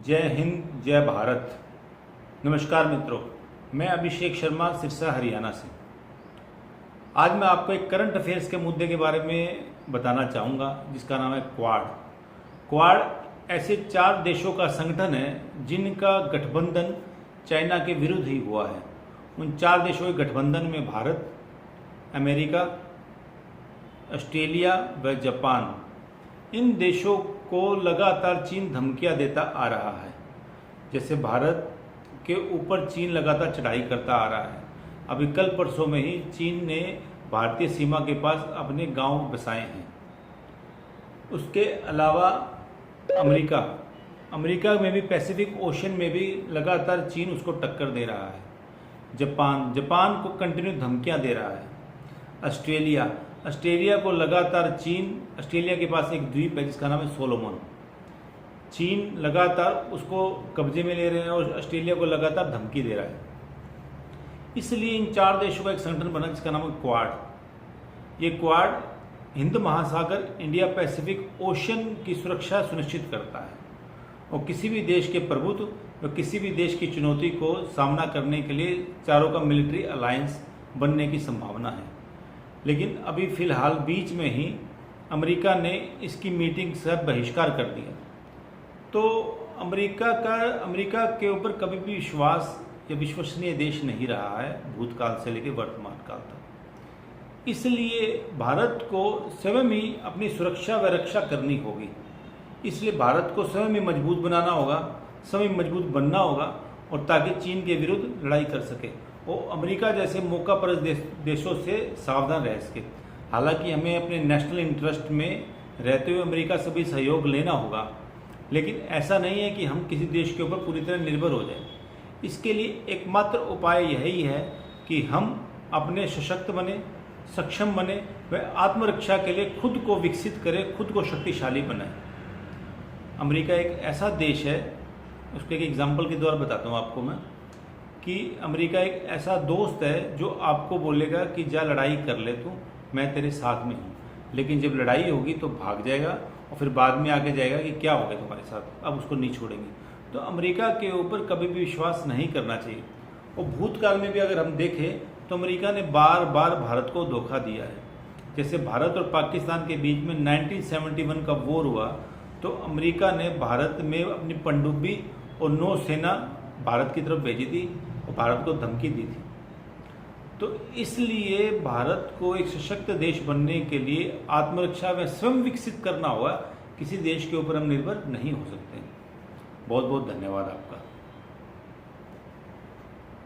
जय हिंद, जय भारत। नमस्कार मित्रों, मैं अभिषेक शर्मा सिरसा हरियाणा से। आज मैं आपको एक करंट अफेयर्स के मुद्दे के बारे में बताना चाहूँगा जिसका नाम है क्वाड। क्वाड ऐसे 4 देशों का संगठन है जिनका गठबंधन चाइना के विरुद्ध ही हुआ है। उन 4 देशों के गठबंधन में भारत, अमेरिका, ऑस्ट्रेलिया व जापान, इन देशों को लगातार चीन धमकियां देता आ रहा है। जैसे भारत के ऊपर चीन लगातार चढ़ाई करता आ रहा है। अभी कल परसों में ही चीन ने भारतीय सीमा के पास अपने गांव बसाए हैं। उसके अलावा अमेरिका में भी, पैसिफिक ओशन में भी लगातार चीन उसको टक्कर दे रहा है। जापान को कंटिन्यू धमकियां दे रहा है। ऑस्ट्रेलिया को लगातार ऑस्ट्रेलिया के पास एक द्वीप है जिसका नाम है सोलोमन। चीन लगातार उसको कब्जे में ले रहे हैं और ऑस्ट्रेलिया को लगातार धमकी दे रहा है। इसलिए इन 4 देशों का एक संगठन बना जिसका नाम है क्वाड। ये क्वाड हिंद महासागर, इंडिया पैसिफिक ओशन की सुरक्षा सुनिश्चित करता है और किसी भी देश के प्रभुत्व व किसी भी देश की चुनौती को सामना करने के लिए चारों का मिलिट्री अलायंस बनने की संभावना है। लेकिन अभी फिलहाल बीच में ही अमेरिका ने इसकी मीटिंग से बहिष्कार कर दिया। तो अमेरिका के ऊपर कभी भी विश्वास या विश्वसनीय देश नहीं रहा है भूतकाल से लेकर वर्तमान काल तक। इसलिए भारत को स्वयं ही अपनी सुरक्षा व रक्षा करनी होगी। इसलिए भारत को स्वयं ही मजबूत बनाना होगा, स्वयं मजबूत बनना होगा और ताकि चीन के विरुद्ध लड़ाई कर सके और अमेरिका जैसे मौका परस्त देशों से सावधान रह सके। हालांकि हमें अपने नेशनल इंटरेस्ट में रहते हुए अमेरिका से भी सहयोग लेना होगा, लेकिन ऐसा नहीं है कि हम किसी देश के ऊपर पूरी तरह निर्भर हो जाएं। इसके लिए एकमात्र उपाय यही है कि हम अपने सशक्त बने, सक्षम बने व आत्मरक्षा के लिए खुद को विकसित करें, खुद को शक्तिशाली बनाएं। अमेरिका एक ऐसा देश है, उसके एक एग्जाम्पल के द्वारा बताता हूँ आपको मैं, कि अमेरिका एक ऐसा दोस्त है जो आपको बोलेगा कि जा लड़ाई कर ले तू, मैं तेरे साथ में हूँ। लेकिन जब लड़ाई होगी तो भाग जाएगा और फिर बाद में आके जाएगा कि क्या हो गया तुम्हारे साथ, अब उसको नहीं छोड़ेंगे। तो अमेरिका के ऊपर कभी भी विश्वास नहीं करना चाहिए। और भूतकाल में भी अगर हम देखें तो अमेरिका ने बार बार भारत को धोखा दिया है। जैसे भारत और पाकिस्तान के बीच में 1971 का वॉर हुआ तो अमेरिका ने भारत में अपनी पनडुब्बी और नौसेना भारत की तरफ भेजी थी और भारत को धमकी दी थी। तो इसलिए भारत को एक सशक्त देश बनने के लिए आत्मरक्षा में स्वयं विकसित करना होगा। किसी देश के ऊपर हम निर्भर नहीं हो सकते। बहुत बहुत धन्यवाद आपका।